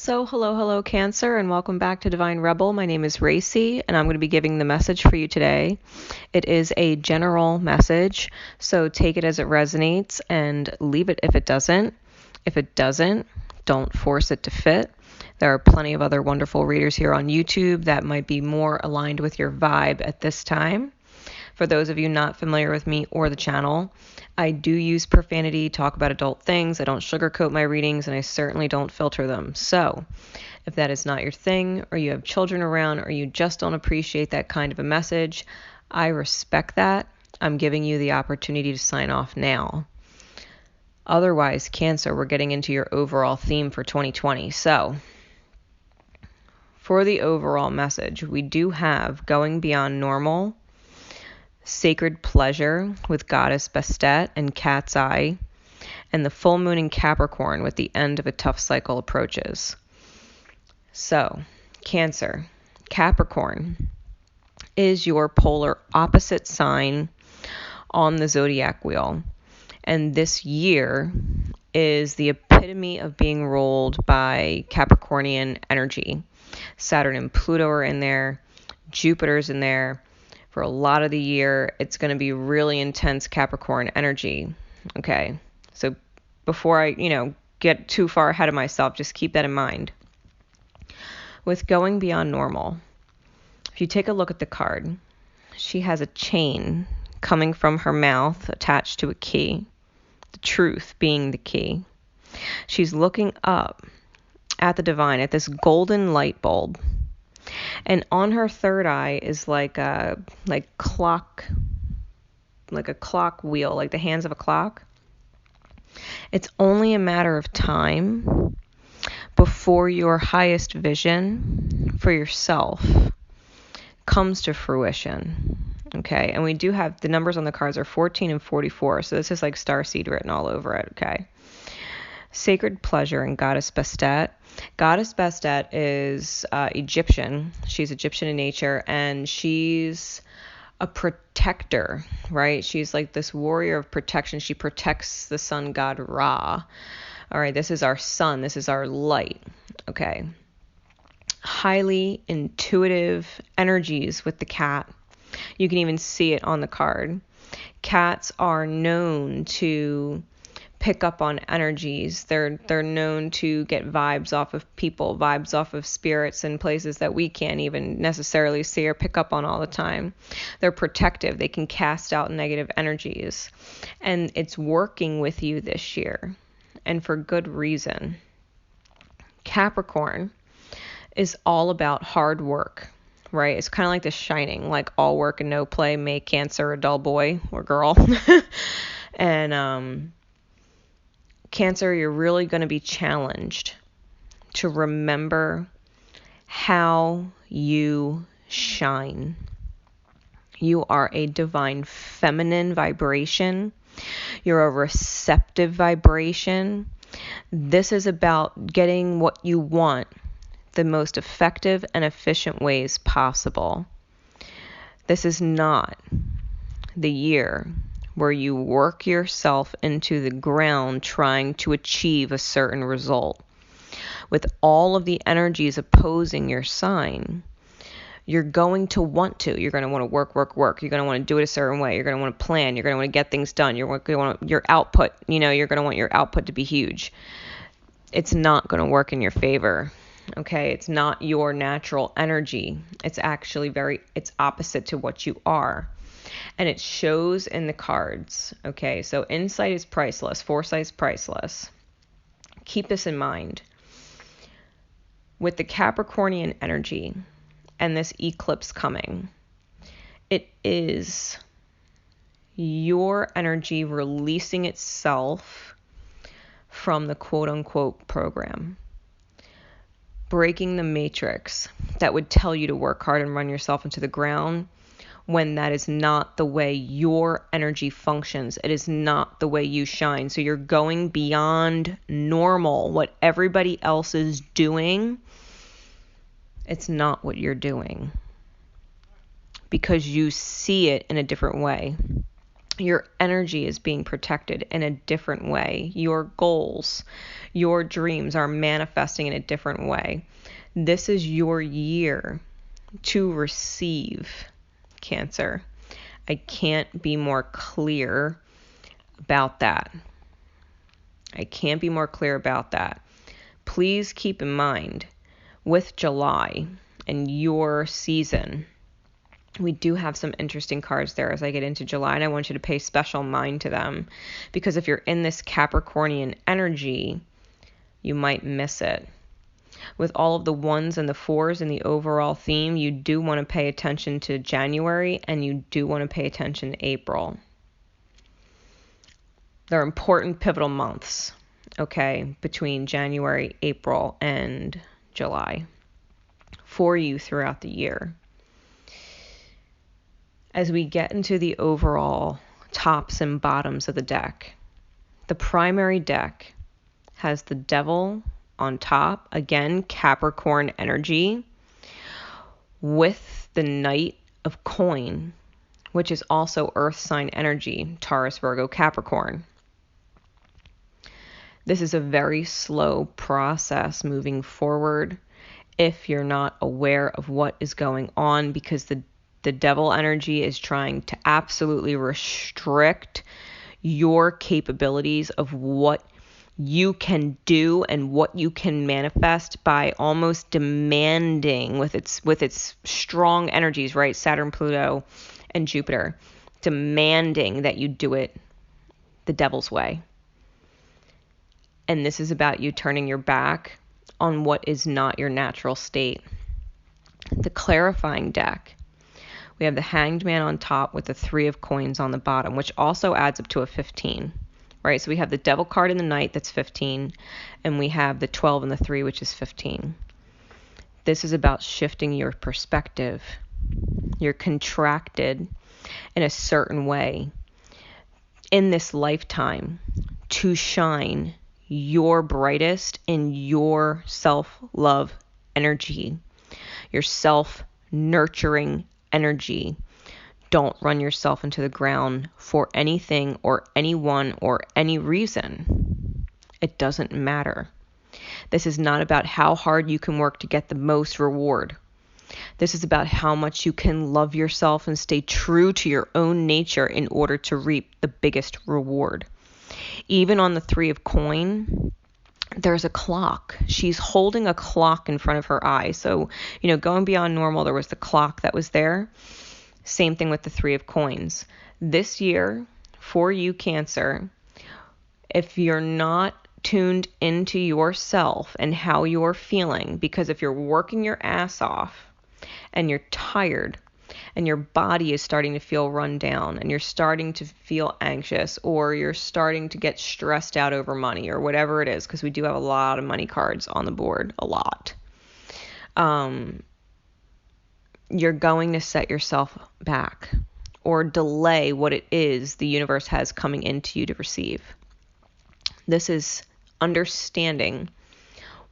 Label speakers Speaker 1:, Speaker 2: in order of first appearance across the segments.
Speaker 1: So, hello, Cancer, and welcome back to Divine Rebel. My name is Racey, and I'm going to be giving the message for you today. It is a general message, so take it as it resonates and leave it if it doesn't. If it doesn't, don't force it to fit. There are plenty of other wonderful readers here on YouTube that might be more aligned with your vibe at this time. For those of you not familiar with me or the channel, I do use profanity, talk about adult things. I don't sugarcoat my readings, and I certainly don't filter them. So, if that is not your thing, or you have children around, or you just don't appreciate that kind of a message, I respect that. I'm giving you the opportunity to sign off now. Otherwise, Cancer, we're getting into your overall theme for 2020. So, for the overall message, we do have going beyond normal, sacred pleasure with goddess Bastet and Cat's Eye, and the full moon in Capricorn with the end of a tough cycle approaches. So, Cancer, Capricorn is your polar opposite sign on the zodiac wheel. And this year is the epitome of being ruled by Capricornian energy. Saturn and Pluto are in there, Jupiter's in there. For a lot of the year, it's going to be really intense Capricorn energy. Okay, so before I, get too far ahead of myself, just keep that in mind. With going beyond normal, if you take a look at the card, she has a chain coming from her mouth attached to a key, the truth being the key. She's looking up at the divine, at this golden light bulb. And on her third eye is like a clock wheel, like the hands of a clock. It's only a matter of time before your highest vision for yourself comes to fruition. Okay, and we do have the numbers on the cards are 14 and 44, so this is like starseed written all over it. Okay. Sacred pleasure and goddess Bastet. Goddess Bastet is Egyptian. She's Egyptian in nature, and she's a protector, right? She's like this warrior of protection. She protects the sun god Ra. All right, this is our sun. This is our light. Okay. Highly intuitive energies with the cat. You can even see it on the card. Cats are known to pick up on energies. They're known to get vibes off of people, vibes off of spirits in places that we can't even necessarily see or pick up on all the time. They're protective. They can cast out negative energies. And it's working with you this year. And for good reason. Capricorn is all about hard work, right? It's kind of like The Shining, like all work and no play make Cancer a dull boy or girl. And Cancer, you're really going to be challenged to remember how you shine. You are a divine feminine vibration. You're a receptive vibration. This is about getting what you want the most effective and efficient ways possible. This is not the year where you work yourself into the ground trying to achieve a certain result. With all of the energies opposing your sign, you're going to want to. You're going to want to work. You're going to want to do it a certain way. You're going to want to plan. You're going to want to get things done. You're going to want your output. You're going to want your output to be huge. It's not going to work in your favor. Okay, it's not your natural energy. It's actually it's opposite to what you are. And it shows in the cards. Okay, so insight is priceless. Foresight is priceless. Keep this in mind. With the Capricornian energy and this eclipse coming, it is your energy releasing itself from the quote-unquote program. Breaking the matrix that would tell you to work hard and run yourself into the ground when that is not the way your energy functions. It is not the way you shine. So you're going beyond normal. What everybody else is doing, it's not what you're doing. Because you see it in a different way. Your energy is being protected in a different way. Your goals, your dreams are manifesting in a different way. This is your year to receive, Cancer. I can't be more clear about that. I can't be more clear about that. Please keep in mind, with July and your season, we do have some interesting cards there as I get into July, and I want you to pay special mind to them, because if you're in this Capricornian energy, you might miss it. With all of the ones and the fours in the overall theme, you do want to pay attention to January, and you do want to pay attention to April. They're important pivotal months, okay, between January, April, and July for you throughout the year. As we get into the overall tops and bottoms of the deck, the primary deck has the Devil on top, again, Capricorn energy, with the Knight of Coin, which is also Earth sign energy, Taurus, Virgo, Capricorn. This is a very slow process moving forward if you're not aware of what is going on, because the Devil energy is trying to absolutely restrict your capabilities of what you can do and what you can manifest by almost demanding with its strong energies, right? Saturn, Pluto, and Jupiter, demanding that you do it the devil's way. And this is about you turning your back on what is not your natural state. The clarifying deck, we have the Hanged Man on top with the 3 of Coins on the bottom, which also adds up to a 15, right? So we have the Devil card in the Knight, that's 15, and we have the 12 and the 3, which is 15. This is about shifting your perspective. You're contracted in a certain way in this lifetime to shine your brightest in your self-love energy, your self-nurturing energy. Don't run yourself into the ground for anything or anyone or any reason. It doesn't matter. This is not about how hard you can work to get the most reward. This is about how much you can love yourself and stay true to your own nature in order to reap the biggest reward. Even on the 3 of Coin, there's a clock. She's holding a clock in front of her eye. So, going beyond normal, there was the clock that was there. Same thing with the 3 of Coins. This year, for you, Cancer, if you're not tuned into yourself and how you're feeling, because if you're working your ass off and you're tired and your body is starting to feel run down and you're starting to feel anxious, or you're starting to get stressed out over money or whatever it is, because we do have a lot of money cards on the board, a lot. You're going to set yourself back or delay what it is the universe has coming into you to receive. This is understanding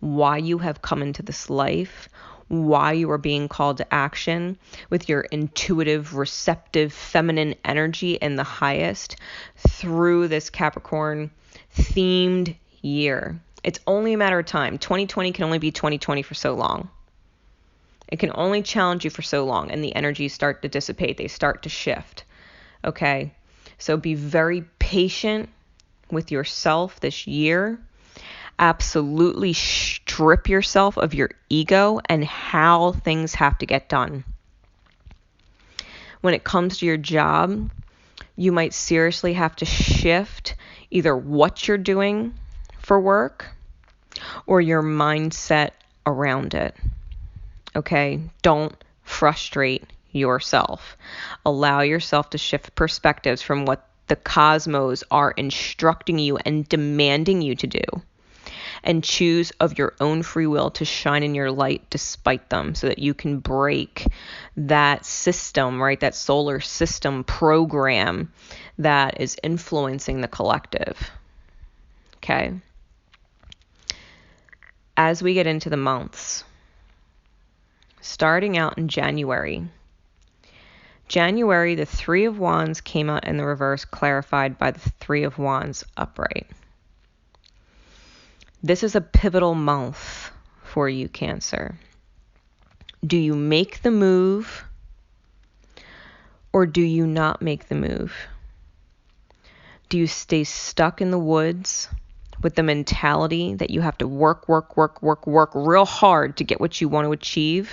Speaker 1: why you have come into this life, why you are being called to action with your intuitive, receptive, feminine energy in the highest through this Capricorn themed year. It's only a matter of time. 2020 can only be 2020 for so long. It can only challenge you for so long, and the energies start to dissipate. They start to shift. Okay? So be very patient with yourself this year. Absolutely strip yourself of your ego and how things have to get done. When it comes to your job, you might seriously have to shift either what you're doing for work or your mindset around it. Okay? Don't frustrate yourself. Allow yourself to shift perspectives from what the cosmos are instructing you and demanding you to do, and choose of your own free will to shine in your light despite them, so that you can break that system, right? That solar system program that is influencing the collective. Okay? As we get into the months, starting out in January January, the Three of Wands came out in the reverse, clarified by the Three of Wands upright. This is a pivotal month for you, Cancer. Do you make the move or do you not make the move? Do you stay stuck in the woods with the mentality that you have to work real hard to get what you want to achieve?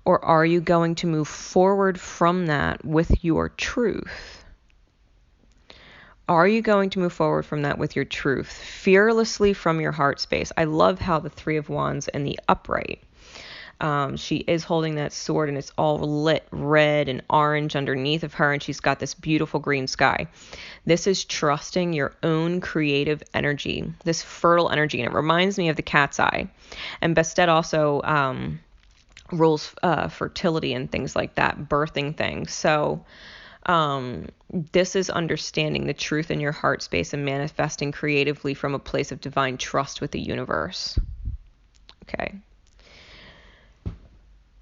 Speaker 1: Or are you going to move forward from that with your truth? Are you going to move forward from that with your truth, fearlessly from your heart space? I love how the Three of Wands in the upright, she is holding that sword and it's all lit red and orange underneath of her, and she's got this beautiful green sky. This is trusting your own creative energy, this fertile energy, and it reminds me of the cat's eye. And Bastet also rules fertility and things like that, birthing things. So this is understanding the truth in your heart space and manifesting creatively from a place of divine trust with the universe. Okay.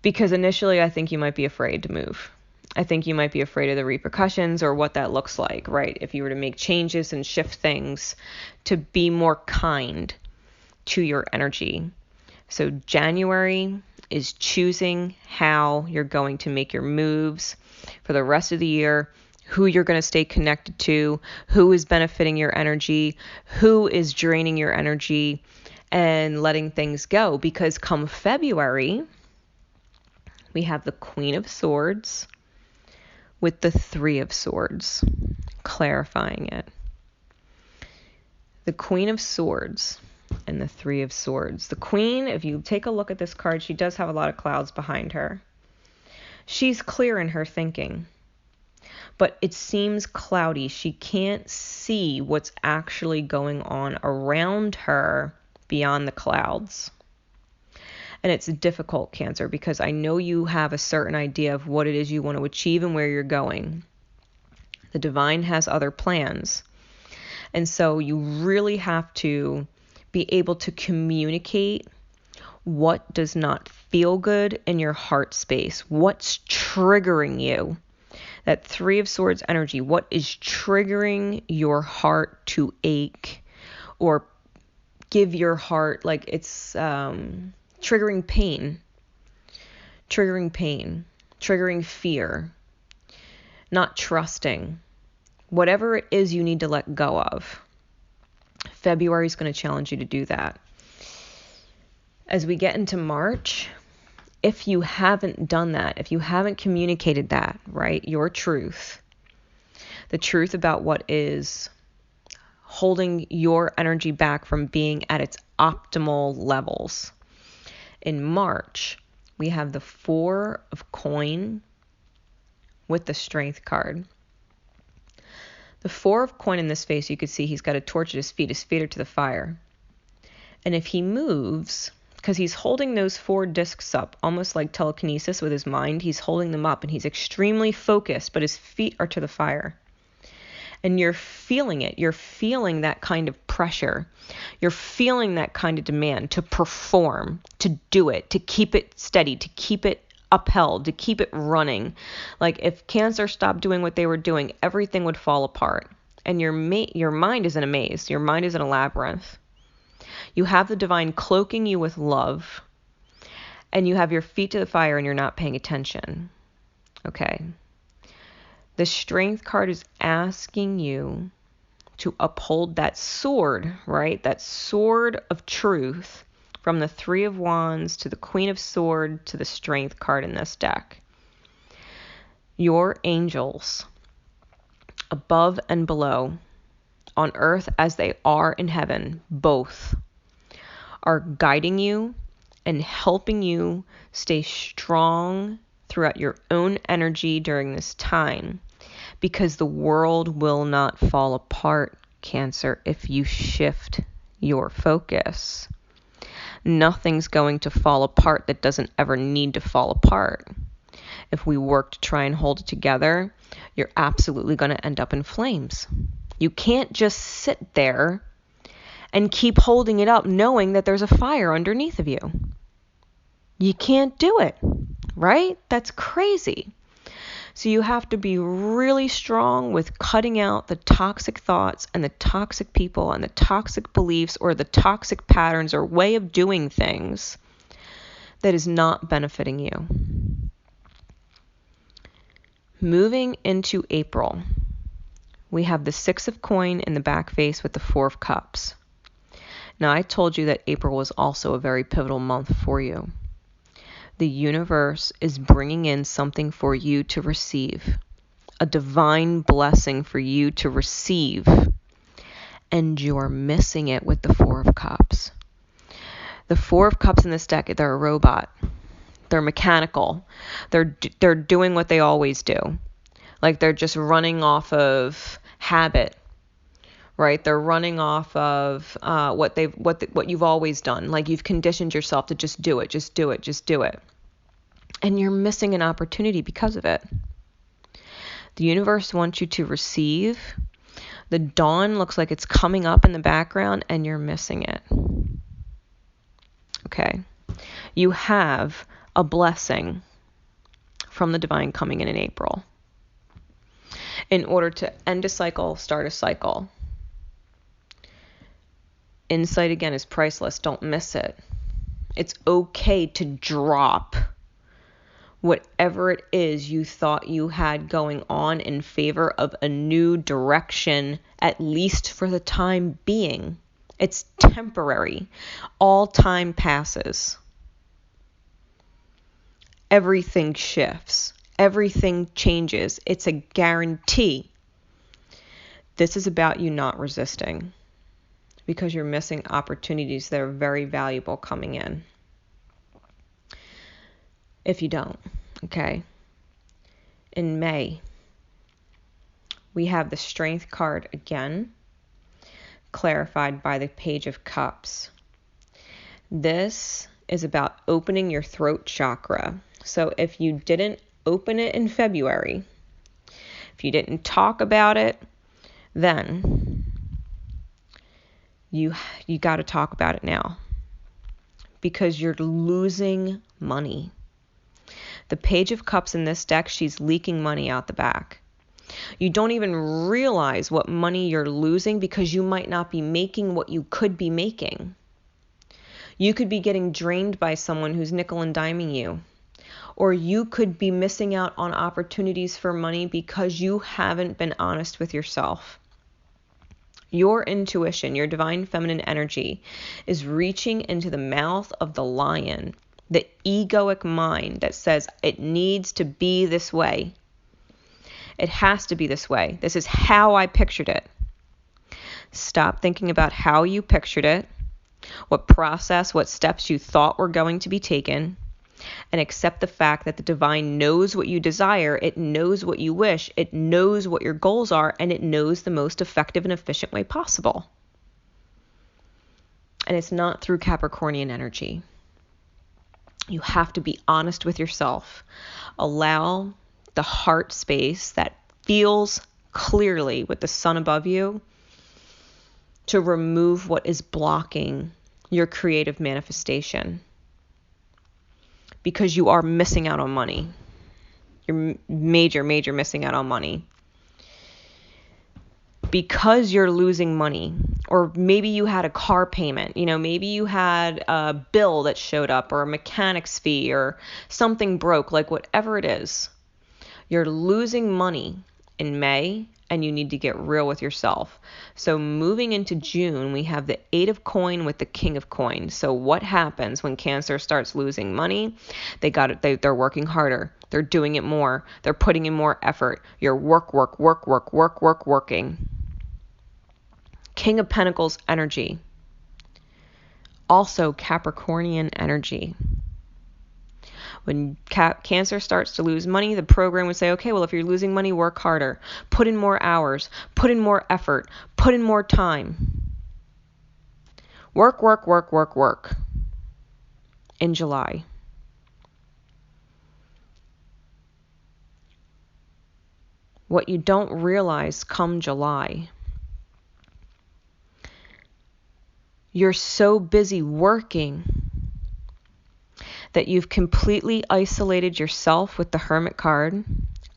Speaker 1: Because initially I think you might be afraid to move. I think you might be afraid of the repercussions or what that looks like, right? If you were to make changes and shift things to be more kind to your energy. So January is choosing how you're going to make your moves for the rest of the year, who you're going to stay connected to, who is benefiting your energy, who is draining your energy, and letting things go. Because come February, we have the Queen of Swords with the Three of Swords, clarifying it. The Queen of Swords and the Three of Swords. The Queen, if you take a look at this card, she does have a lot of clouds behind her. She's clear in her thinking, but it seems cloudy. She can't see what's actually going on around her beyond the clouds. And it's difficult, Cancer, because I know you have a certain idea of what it is you want to achieve and where you're going. The divine has other plans. And so you really have to be able to communicate what does not feel good in your heart space. What's triggering you? That Three of Swords energy, what is triggering your heart to ache or give your heart, like it's triggering pain, triggering fear, not trusting, whatever it is you need to let go of. February is going to challenge you to do that. As we get into March, if you haven't done that, if you haven't communicated that, right, your truth, the truth about what is holding your energy back from being at its optimal levels. In March, we have the Four of Coin with the Strength card. The Four of Coin in this face, you could see he's got a torch at his feet. His feet are to the fire. And if he moves, because he's holding those four discs up, almost like telekinesis with his mind, he's holding them up and he's extremely focused, but his feet are to the fire. And you're feeling it. You're feeling that kind of pressure. You're feeling that kind of demand to perform, to do it, to keep it steady, to keep it upheld, to keep it running. Like if Cancer stopped doing what they were doing, everything would fall apart. And your mind is in a maze. Your mind is in a labyrinth. You have the divine cloaking you with love. And you have your feet to the fire and you're not paying attention. Okay. The Strength card is asking you to uphold that sword, right? That sword of truth from the Three of Wands to the Queen of Swords to the Strength card in this deck. Your angels, above and below, on earth as they are in heaven, both, are guiding you and helping you stay strong throughout your own energy during this time. Because the world will not fall apart, Cancer, if you shift your focus. Nothing's going to fall apart that doesn't ever need to fall apart. If we work to try and hold it together, you're absolutely going to end up in flames. You can't just sit there and keep holding it up knowing that there's a fire underneath of you. You can't do it, right? That's crazy. So you have to be really strong with cutting out the toxic thoughts and the toxic people and the toxic beliefs or the toxic patterns or way of doing things that is not benefiting you. Moving into April, we have the Six of Coin in the back face with the Four of Cups. Now, I told you that April was also a very pivotal month for you. The universe is bringing in something for you to receive, a divine blessing for you to receive, and you're missing it with the Four of Cups. The Four of Cups in this deck, they're a robot. They're mechanical. They're doing what they always do. Like they're just running off of habit, right? They're running off of what you've always done. Like you've conditioned yourself to just do it, just do it, just do it. And you're missing an opportunity because of it. The universe wants you to receive. The dawn looks like it's coming up in the background and you're missing it. Okay. You have a blessing from the divine coming in April. In order to end a cycle, start a cycle. Insight, again, is priceless. Don't miss it. It's okay to drop whatever it is you thought you had going on in favor of a new direction, at least for the time being. It's temporary. All time passes. Everything shifts. Everything changes. It's a guarantee. This is about you not resisting because you're missing opportunities that are very valuable coming in. If you don't, okay? In May, we have the Strength card again, clarified by the Page of Cups. This is about opening your throat chakra. So if you didn't open it in February, if you didn't talk about it, then you got to talk about it now because you're losing money. The Page of Cups in this deck, she's leaking money out the back. You don't even realize what money you're losing because you might not be making what you could be making. You could be getting drained by someone who's nickel and diming you. Or you could be missing out on opportunities for money because you haven't been honest with yourself. Your intuition, your divine feminine energy, is reaching into the mouth of the lion, the egoic mind that says it needs to be this way. It has to be this way. This is how I pictured it. Stop thinking about how you pictured it, what process, what steps you thought were going to be taken, and accept the fact that the divine knows what you desire, it knows what you wish, it knows what your goals are, and it knows the most effective and efficient way possible. And it's not through Capricornian energy. You have to be honest with yourself. Allow the heart space that feels clearly with the sun above you to remove what is blocking your creative manifestation. Because you are missing out on money. You're major missing out on money. Because you're losing money, or maybe you had a car payment, maybe you had a bill that showed up or a mechanic's fee or something broke, like whatever it is, you're losing money in May and you need to get real with yourself. So moving into June, we have the Eight of Coin with the King of Coin. So what happens when Cancer starts losing money? They're working harder. They're doing it more. They're putting in more effort. You're working. King of Pentacles energy. Also Capricornian energy. When Cancer starts to lose money, the program would say, okay, well, if you're losing money, work harder. Put in more hours. Put in more effort. Put in more time. Work. In July. What you don't realize come July, you're so busy working that you've completely isolated yourself with the Hermit card,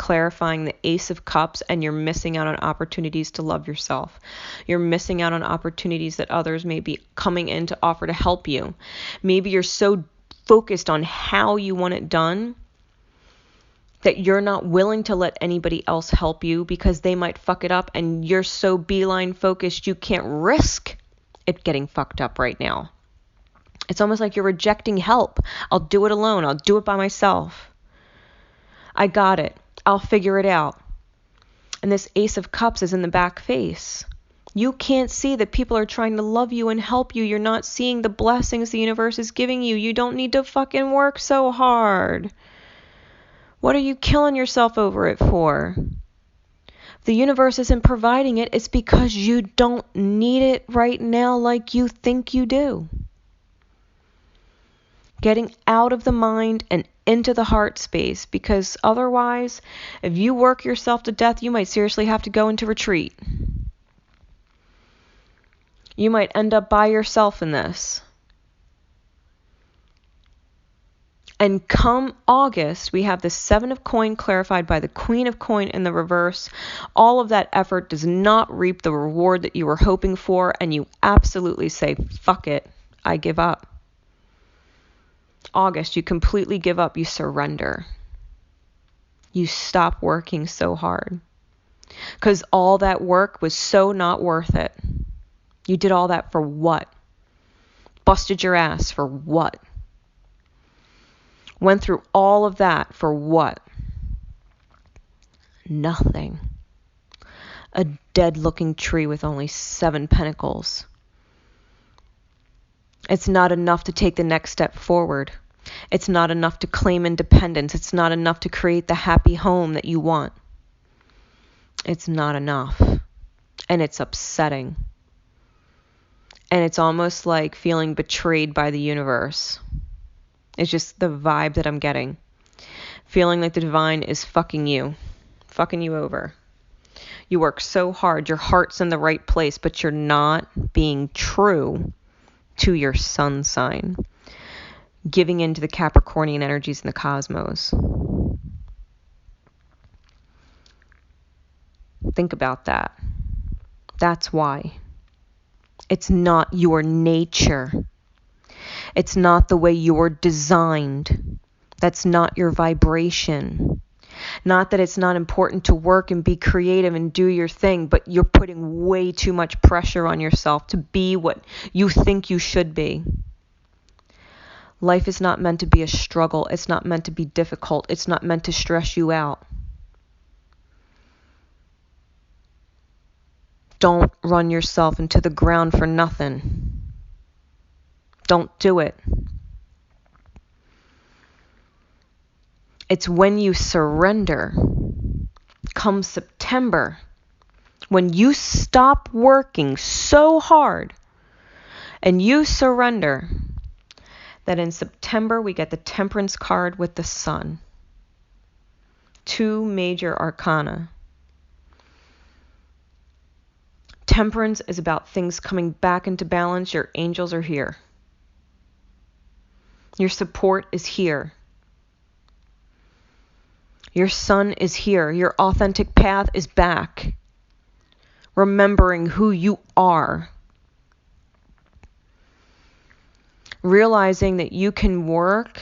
Speaker 1: clarifying the Ace of Cups, and you're missing out on opportunities to love yourself. You're missing out on opportunities that others may be coming in to offer to help you. Maybe you're so focused on how you want it done that you're not willing to let anybody else help you because they might fuck it up, and you're so beeline focused you can't risk it getting fucked up right now. It's almost like you're rejecting help. I'll do it alone. I'll do it by myself. I got it. I'll figure it out. And this Ace of Cups is in the back face. You can't see that people are trying to love you and help you. You're not seeing the blessings the universe is giving you. You don't need to fucking work so hard. What are you killing yourself over it for? If the universe isn't providing it, it's because you don't need it right now like you think you do. Getting out of the mind and into the heart space, because otherwise, if you work yourself to death, you might seriously have to go into retreat. You might end up by yourself in this. And come August, we have the Seven of Coin clarified by the Queen of Coin in the reverse. All of that effort does not reap the reward that you were hoping for, and you absolutely say, fuck it, I give up. August, you completely give up, you surrender. You stop working so hard. Because all that work was so not worth it. You did all that for what? Busted your ass for what? Went through all of that for what? Nothing. A dead-looking tree with only 7 pentacles. It's not enough to take the next step forward. It's not enough to claim independence. It's not enough to create the happy home that you want. It's not enough. And it's upsetting. And it's almost like feeling betrayed by the universe. It's just the vibe that I'm getting. Feeling like the divine is fucking you over. You work so hard, your heart's in the right place, but you're not being true to your sun sign. Giving into the Capricornian energies in the cosmos. Think about that. That's why. It's not your nature. It's not the way you're designed. That's not your vibration. Not that it's not important to work and be creative and do your thing, but you're putting way too much pressure on yourself to be what you think you should be. Life is not meant to be a struggle. It's not meant to be difficult. It's not meant to stress you out. Don't run yourself into the ground for nothing. Don't do it. It's when you surrender, come September, when you stop working so hard and you surrender, that in September we get the Temperance card with the Sun. 2 major arcana. Temperance is about things coming back into balance. Your angels are here. Your support is here. Your sun is here. Your authentic path is back. Remembering who you are. Realizing that you can work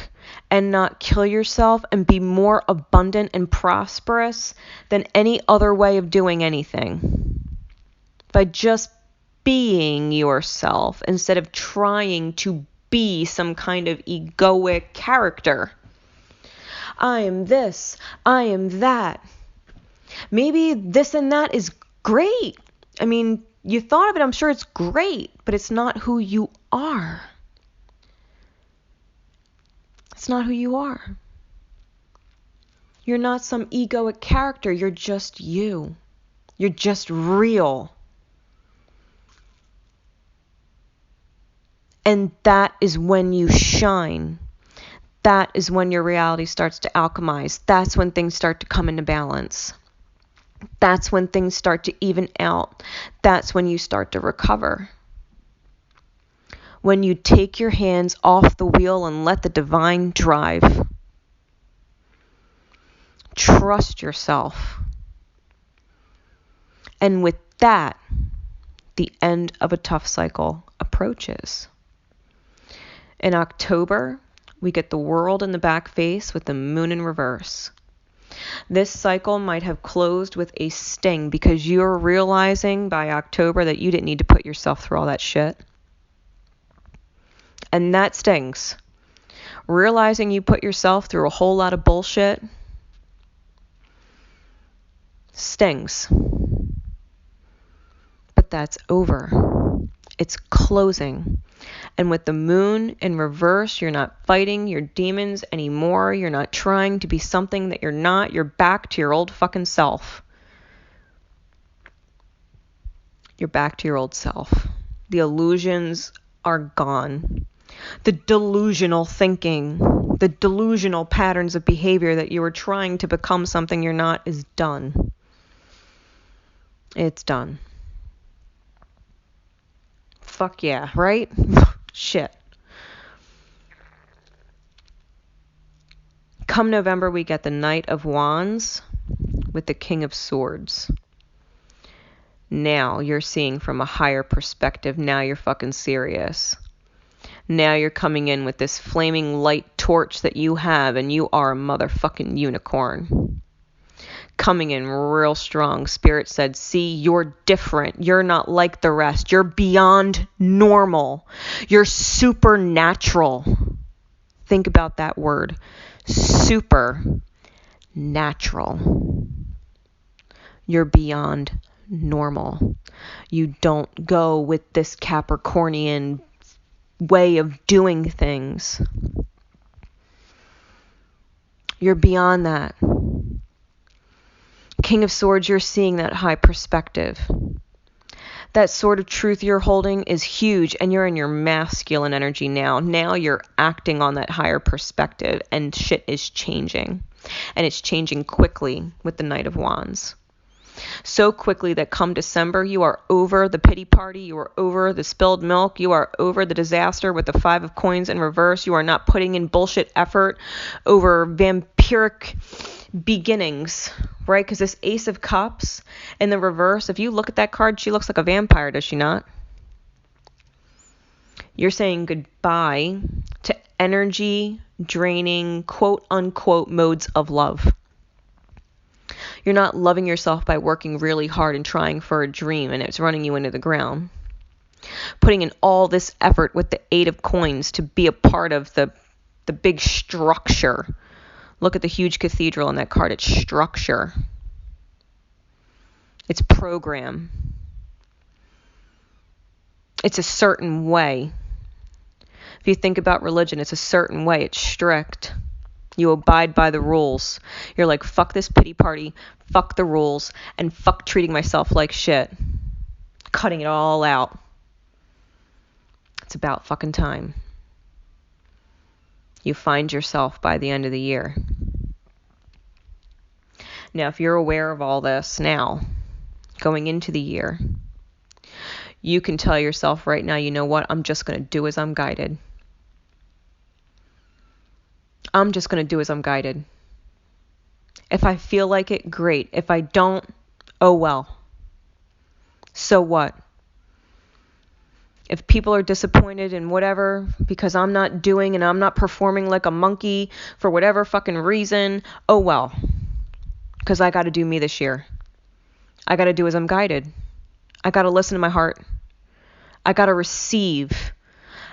Speaker 1: and not kill yourself and be more abundant and prosperous than any other way of doing anything. By just being yourself instead of trying to be some kind of egoic character. I am this, I am that. Maybe this and that is great. I mean, you thought of it, I'm sure it's great, but it's not who you are. It's not who you are. You're not some egoic character, you're just you. You're just real. And that is when you shine. That is when your reality starts to alchemize. That's when things start to come into balance. That's when things start to even out. That's when you start to recover. When you take your hands off the wheel and let the divine drive. Trust yourself. And with that, the end of a tough cycle approaches. In October, we get the world in the back face with the moon in reverse. This cycle might have closed with a sting because you're realizing by October that you didn't need to put yourself through all that shit. And that stings. Realizing you put yourself through a whole lot of bullshit stings. But that's over. It's closing. And with the moon in reverse, you're not fighting your demons anymore. You're not trying to be something that you're not. You're back to your old fucking self. You're back to your old self. The illusions are gone. The delusional thinking, the delusional patterns of behavior that you were trying to become something you're not is done. It's done. Fuck yeah, right? Shit. Come November, we get the Knight of Wands with the King of Swords. Now you're seeing from a higher perspective. Now you're fucking serious. Now you're coming in with this flaming light torch that you have, and you are a motherfucking unicorn. Coming in real strong. Spirit said, see, you're different. You're not like the rest. You're beyond normal. You're supernatural. Think about that word. Supernatural. You're beyond normal. You don't go with this Capricornian way of doing things. You're beyond that. King of Swords, you're seeing that high perspective. That sword of truth you're holding is huge, and you're in your masculine energy now. Now you're acting on that higher perspective, and shit is changing. And it's changing quickly with the Knight of Wands. So quickly that come December, you are over the pity party, you are over the spilled milk, you are over the disaster with the Five of Coins in reverse. You are not putting in bullshit effort over vampiric beginnings, right? Because this Ace of Cups in the reverse, if you look at that card, she looks like a vampire, does she not? You're saying goodbye to energy draining, quote unquote, modes of love. You're not loving yourself by working really hard and trying for a dream and it's running you into the ground. Putting in all this effort with the Eight of Coins to be a part of the big structure. Look at the huge cathedral in that card. It's structure. It's program. It's a certain way. If you think about religion, it's a certain way. It's strict. You abide by the rules. You're like, fuck this pity party, fuck the rules, and fuck treating myself like shit. Cutting it all out. It's about fucking time. You find yourself by the end of the year. Now, if you're aware of all this now, going into the year, you can tell yourself right now, you know what, I'm just going to do as I'm guided. I'm just going to do as I'm guided. If I feel like it, great. If I don't, oh well. So what? If people are disappointed in whatever because I'm not doing and I'm not performing like a monkey for whatever fucking reason, oh well. Because I got to do me this year. I got to do as I'm guided. I got to listen to my heart. I got to receive.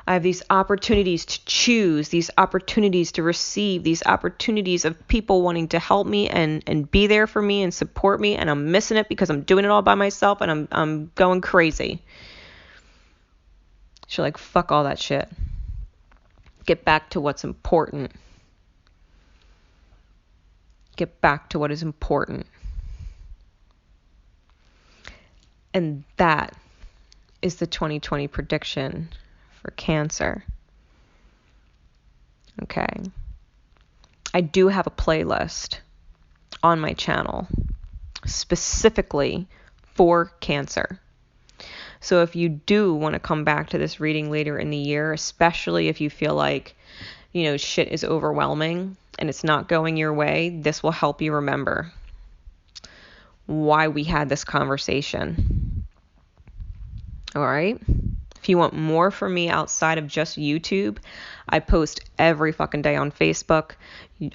Speaker 1: I have these opportunities to choose, these opportunities to receive, these opportunities of people wanting to help me and be there for me and support me, and I'm missing it because I'm doing it all by myself and I'm going crazy. So like, fuck all that shit. Get back to what's important. Get back to what is important. And that is the 2020 prediction for Cancer. Okay. I do have a playlist on my channel specifically for Cancer. So if you do want to come back to this reading later in the year, especially if you feel like, shit is overwhelming, and it's not going your way, this will help you remember why we had this conversation. All right? If you want more from me outside of just YouTube, I post every fucking day on Facebook.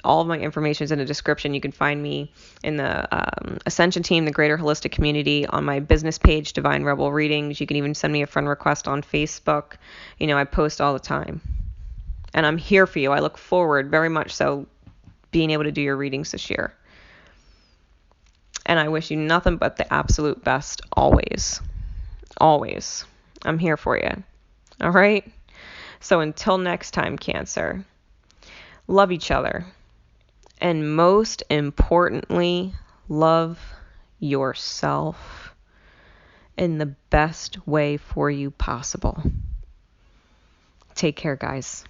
Speaker 1: All of my information is in the description. You can find me in the Ascension Team, the Greater Holistic Community, on my business page, Divine Rebel Readings. You can even send me a friend request on Facebook. I post all the time. And I'm here for you. I look forward very much so being able to do your readings this year. And I wish you nothing but the absolute best always. Always. I'm here for you. All right? So until next time, Cancer, love each other. And most importantly, love yourself in the best way for you possible. Take care, guys.